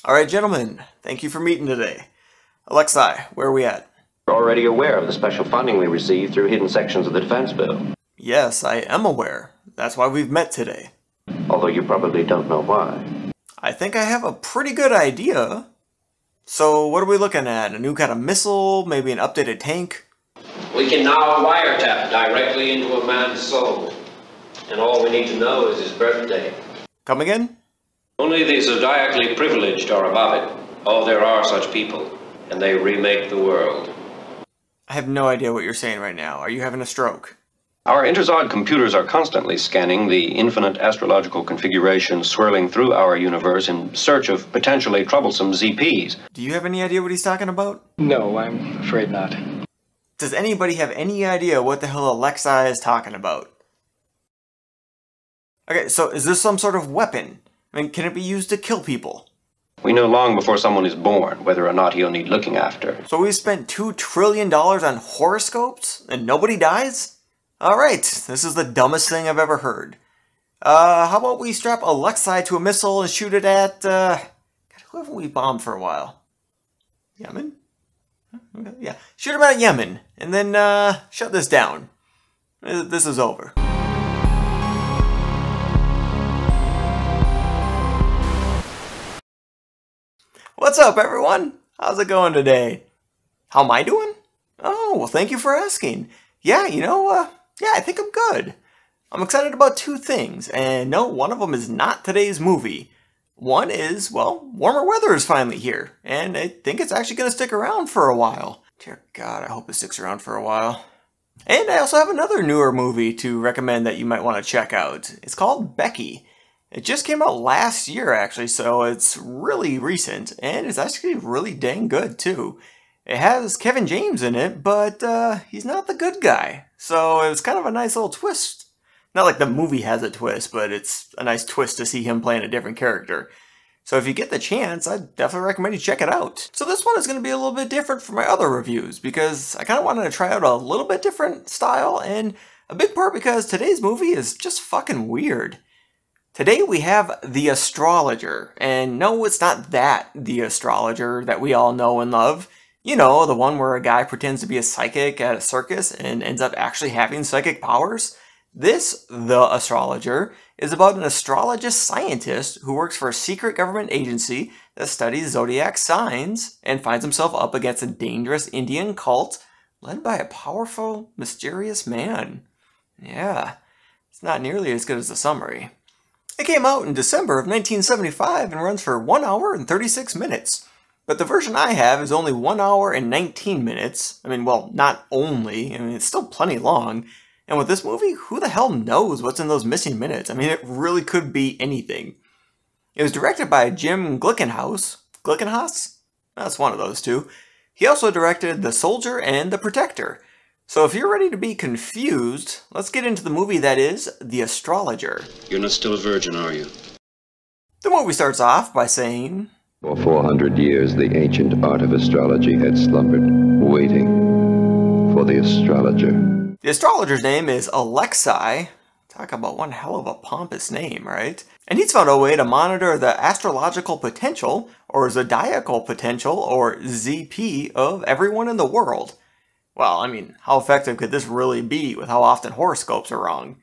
Alright, gentlemen, thank you for meeting today. Alexei, where are we at? You're already aware of the special funding we received through hidden sections of the defense bill. Yes, I am aware. That's why we've met today. Although you probably don't know why. I think I have a pretty good idea. So, what are we looking at? A new kind of missile? Maybe an updated tank? We can now wiretap directly into a man's soul. And all we need to know is his birthday. Come again? Only the zodiacally privileged are above it. Oh, there are such people. And they remake the world. I have no idea what you're saying right now. Are you having a stroke? Our interzod computers are constantly scanning the infinite astrological configurations swirling through our universe in search of potentially troublesome ZPs. Do you have any idea what he's talking about? No, I'm afraid not. Does anybody have any idea what the hell Alexei is talking about? Okay, so is this some sort of weapon? I mean, can it be used to kill people? We know long before someone is born whether or not he'll need looking after. So we spent $2 trillion on horoscopes and nobody dies? Alright, this is the dumbest thing I've ever heard. How about we strap Alexei to a missile and shoot it at, God, who haven't we bombed for a while? Yemen? Okay, yeah, shoot him at Yemen, and then, shut this down. This is over. What's up, everyone? How's it going today? How am I doing? Oh, well, thank you for asking. Yeah, yeah, I think I'm good. I'm excited about two things, and no, one of them is not today's movie. One is, well, warmer weather is finally here, and I think it's actually going to stick around for a while. Dear God, I hope it sticks around for a while. And I also have another newer movie to recommend that you might want to check out. It's called Becky. It just came out last year, actually, so it's really recent, and it's actually really dang good, too. It has Kevin James in it, but he's not the good guy, so it was kind of a nice little twist. Not like the movie has a twist, but it's a nice twist to see him playing a different character. So if you get the chance, I'd definitely recommend you check it out. So this one is going to be a little bit different from my other reviews, because I kind of wanted to try out a little bit different style, and a big part because today's movie is just fucking weird. Today we have The Astrologer, and no, it's not that The Astrologer that we all know and love. You know, the one where a guy pretends to be a psychic at a circus and ends up actually having psychic powers. This, The Astrologer, is about an astrologist scientist who works for a secret government agency that studies zodiac signs and finds himself up against a dangerous Indian cult led by a powerful, mysterious man. Yeah, it's not nearly as good as the summary. It came out in December of 1975 and runs for 1 hour and 36 minutes. But the version I have is only 1 hour and 19 minutes. I mean, well, not only. I mean, it's still plenty long. And with this movie, who the hell knows what's in those missing minutes? I mean, it really could be anything. It was directed by Jim Glickenhaus. Glickenhaus? That's one of those two. He also directed The Soldier and The Protector. So if you're ready to be confused, let's get into the movie that is The Astrologer. You're not still a virgin, are you? The movie starts off by saying, For 400 years, the ancient art of astrology had slumbered, waiting for the astrologer. The astrologer's name is Alexei. Talk about one hell of a pompous name, right? And he's found a way to monitor the astrological potential, or zodiacal potential, or ZP, of everyone in the world. Well, I mean, how effective could this really be with how often horoscopes are wrong?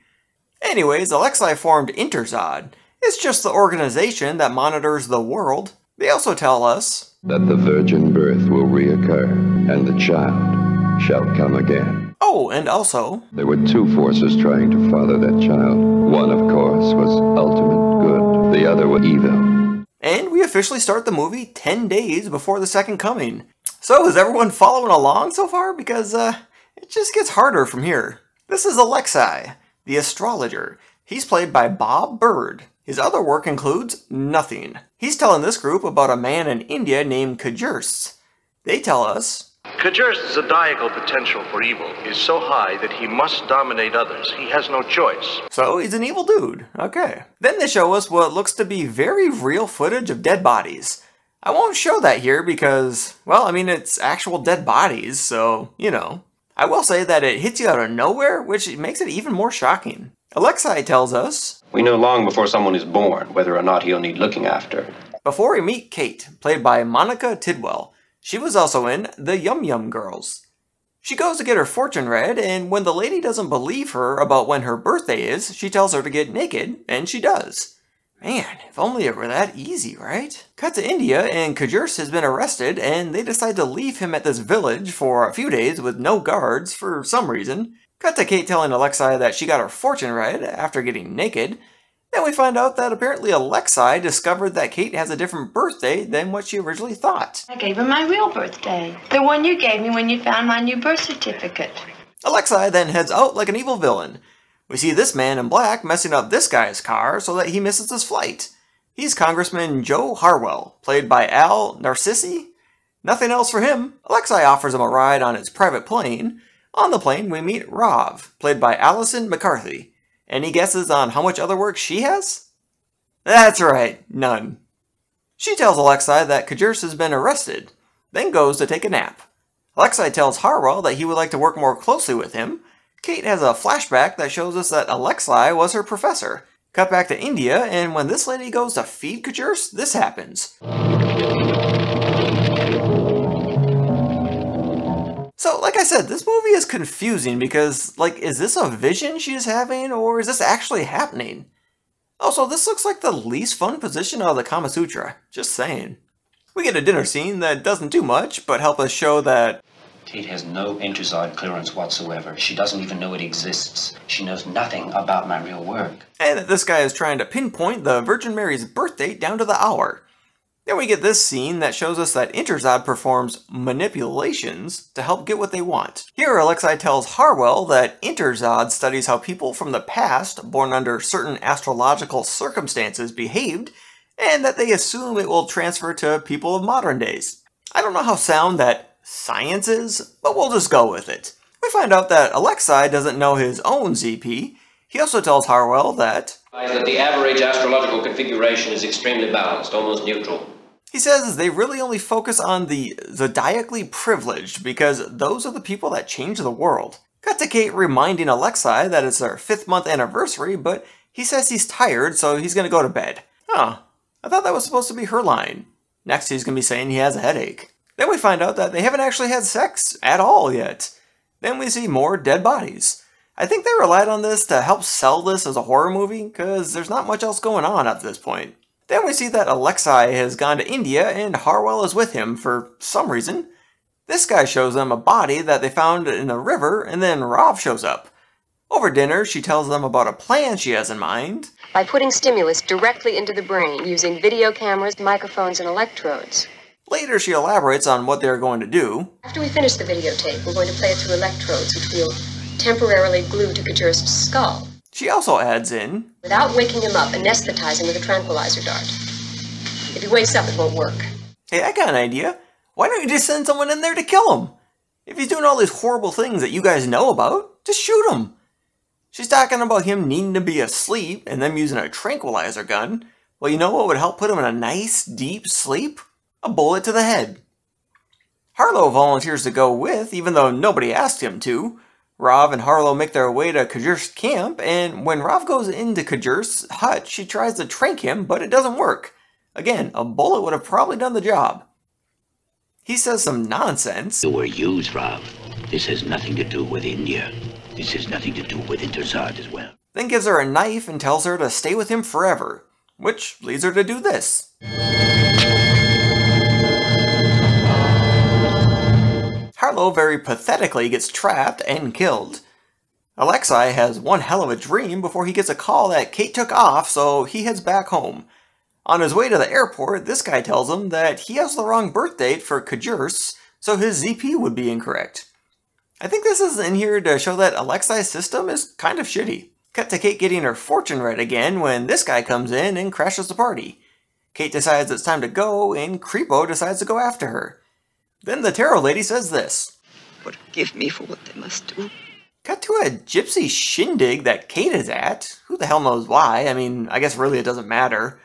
Anyways, Alexei formed Interzod. It's just the organization that monitors the world. They also tell us that the virgin birth will reoccur, and the child shall come again. Oh, and also, there were two forces trying to father that child. One, of course, was ultimate good. The other was evil. And we officially start the movie 10 days before the second coming. So, is everyone following along so far? Because, it just gets harder from here. This is Alexei, the astrologer. He's played by Bob Bird. His other work includes nothing. He's telling this group about a man in India named Kajurs. They tell us, Kajurs' zodiacal potential for evil is so high that he must dominate others. He has no choice. So he's an evil dude. Okay. Then they show us what looks to be very real footage of dead bodies. I won't show that here because, well, I mean, it's actual dead bodies, so, you know. I will say that it hits you out of nowhere, which makes it even more shocking. Alexei tells us, We know long before someone is born whether or not he'll need looking after. Before we meet Kate, played by Monica Tidwell. She was also in The Yum Yum Girls. She goes to get her fortune read, and when the lady doesn't believe her about when her birthday is, she tells her to get naked, and she does. Man, if only it were that easy, right? Cut to India, and Kajurs has been arrested, and they decide to leave him at this village for a few days with no guards for some reason. Cut to Kate telling Alexei that she got her fortune read after getting naked. Then we find out that apparently Alexei discovered that Kate has a different birthday than what she originally thought. I gave her my real birthday. The one you gave me when you found my new birth certificate. Alexei then heads out like an evil villain. We see this man in black messing up this guy's car so that he misses his flight. He's Congressman Joe Harwell, played by Al Narcissi. Nothing else for him. Alexei offers him a ride on his private plane. On the plane, we meet Rav, played by Allison McCarthy. Any guesses on how much other work she has? That's right, none. She tells Alexei that Kajurs has been arrested, then goes to take a nap. Alexei tells Harwell that he would like to work more closely with him. Kate has a flashback that shows us that Alexei was her professor. Cut back to India, and when this lady goes to feed Kajurs, this happens. So, like I said, this movie is confusing because, is this a vision she's having, or is this actually happening? Also, this looks like the least fun position out of the Kama Sutra. Just saying. We get a dinner scene that doesn't do much, but help us show that Kate has no interzod clearance whatsoever. She doesn't even know it exists. She knows nothing about my real work. And that this guy is trying to pinpoint the Virgin Mary's birth date down to the hour. Then we get this scene that shows us that Interzod performs manipulations to help get what they want. Here, Alexei tells Harwell that Interzod studies how people from the past, born under certain astrological circumstances, behaved, and that they assume it will transfer to people of modern days. I don't know how sound that science is, but we'll just go with it. We find out that Alexei doesn't know his own ZP. He also tells Harwell that the average astrological configuration is extremely balanced, almost neutral. He says they really only focus on the zodiacally privileged because those are the people that change the world. Cut to Kate reminding Alexei that it's their 5th month anniversary, but he says he's tired, so he's going to go to bed. Huh, I thought that was supposed to be her line. Next he's going to be saying he has a headache. Then we find out that they haven't actually had sex at all yet. Then we see more dead bodies. I think they relied on this to help sell this as a horror movie, because there's not much else going on at this point. Then we see that Alexei has gone to India and Harwell is with him for some reason. This guy shows them a body that they found in the river, and then Rav shows up. Over dinner, she tells them about a plan she has in mind. By putting stimulus directly into the brain using video cameras, microphones, and electrodes. Later, she elaborates on what they're going to do. After we finish the videotape, we're going to play it through electrodes, which we'll temporarily glue to Kajurs' skull. She also adds in, without waking him up, anesthetize him with a tranquilizer dart. If he wakes up, it won't work. Hey, I got an idea. Why don't you just send someone in there to kill him? If he's doing all these horrible things that you guys know about, just shoot him. She's talking about him needing to be asleep and them using a tranquilizer gun. Well, you know what would help put him in a nice, deep sleep? A bullet to the head. Harlow volunteers to go with, even though nobody asked him to. Rav and Harlow make their way to Kajurs' camp, and when Rav goes into Kajurs' hut, she tries to trank him, but it doesn't work. Again, a bullet would have probably done the job. He says some nonsense. You were used, Rav. This has nothing to do with India. This has nothing to do with Interzod as well. Then gives her a knife and tells her to stay with him forever, which leads her to do this. Harlow very pathetically gets trapped and killed. Alexei has one hell of a dream before he gets a call that Kate took off, so he heads back home. On his way to the airport, this guy tells him that he has the wrong birth date for Kajurs, so his ZP would be incorrect. I think this is in here to show that Alexei's system is kind of shitty. Cut to Kate getting her fortune read again when this guy comes in and crashes the party. Kate decides it's time to go, and Creepo decides to go after her. Then the tarot lady says this. Forgive me for what they must do. Cut to a gypsy shindig that Kate is at. Who the hell knows why? I mean, I guess really it doesn't matter.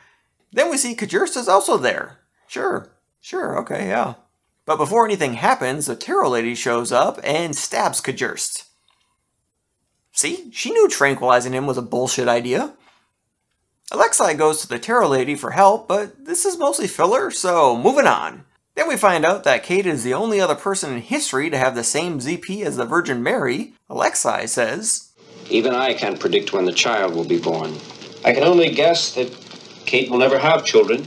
Then we see Kajurs is also there. Sure, okay, yeah. But before anything happens, the tarot lady shows up and stabs Kajurs. See? She knew tranquilizing him was a bullshit idea. Alexei goes to the tarot lady for help, but this is mostly filler, so moving on. Then we find out that Kate is the only other person in history to have the same ZP as the Virgin Mary. Alexei says, Even I can't predict when the child will be born. I can only guess that Kate will never have children.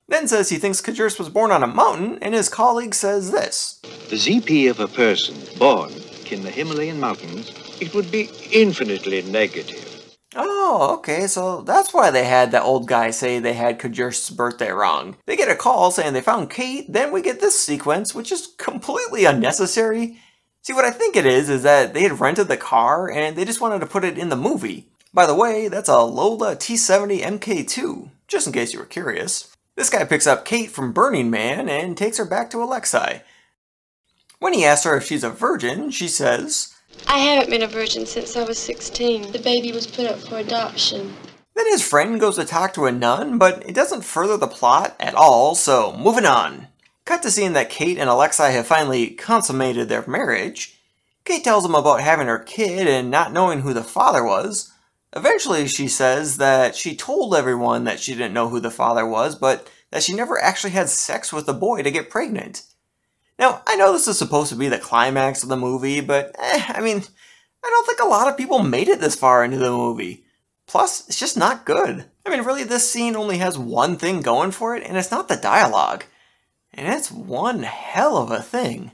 Then says he thinks Kajurst was born on a mountain, and his colleague says this. The ZP of a person born in the Himalayan mountains, it would be infinitely negative. Oh, okay, so that's why they had that old guy say they had Kajurst's birthday wrong. They get a call saying they found Kate, then we get this sequence, which is completely unnecessary. See, what I think it is that they had rented the car, and they just wanted to put it in the movie. By the way, that's a Lola T70 MK2, just in case you were curious. This guy picks up Kate from Burning Man and takes her back to Alexei. When he asks her if she's a virgin, she says, I haven't been a virgin since I was 16. The baby was put up for adoption. Then his friend goes to talk to a nun, but it doesn't further the plot at all, so moving on. Cut to seeing that Kate and Alexei have finally consummated their marriage. Kate tells him about having her kid and not knowing who the father was. Eventually she says that she told everyone that she didn't know who the father was, but that she never actually had sex with the boy to get pregnant. Now, I know this is supposed to be the climax of the movie, but I don't think a lot of people made it this far into the movie. Plus, it's just not good. Really, this scene only has one thing going for it, and it's not the dialogue. And it's one hell of a thing.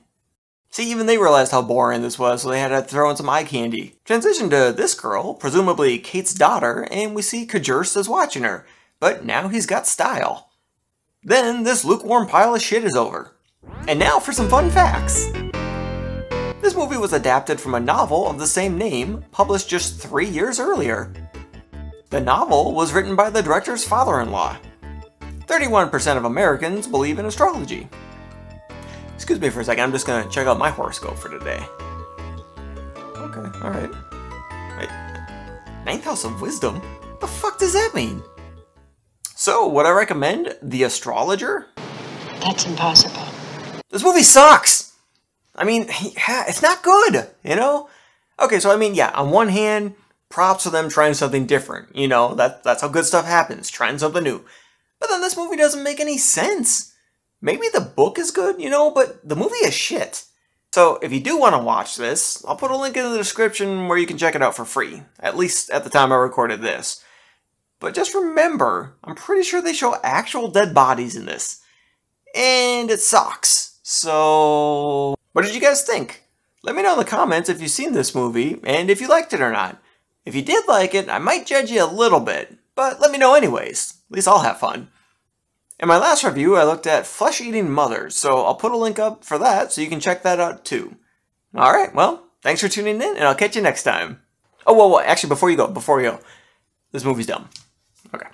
See, even they realized how boring this was, so they had to throw in some eye candy. Transition to this girl, presumably Kate's daughter, and we see Kajurst is watching her, but now he's got style. Then this lukewarm pile of shit is over. And now for some fun facts. This movie was adapted from a novel of the same name, published just 3 years earlier. The novel was written by the director's father-in-law. 31% of Americans believe in astrology. Excuse me for a second, I'm just gonna check out my horoscope for today. Okay, alright. Wait, 9th house of wisdom? What the fuck does that mean? So, would I recommend The Astrologer? That's impossible. This movie sucks! It's not good, you know? Okay, so on one hand, props for them trying something different. You know, that's how good stuff happens, trying something new. But then this movie doesn't make any sense. Maybe the book is good, you know, but the movie is shit. So if you do want to watch this, I'll put a link in the description where you can check it out for free. At least at the time I recorded this. But just remember, I'm pretty sure they show actual dead bodies in this. And it sucks. So, what did you guys think? Let me know in the comments if you've seen this movie, and if you liked it or not. If you did like it, I might judge you a little bit, but let me know anyways. At least I'll have fun. In my last review, I looked at flesh-eating mothers, so I'll put a link up for that so you can check that out too. Alright, well, thanks for tuning in, and I'll catch you next time. Oh, whoa, actually, before you go, this movie's dumb. Okay.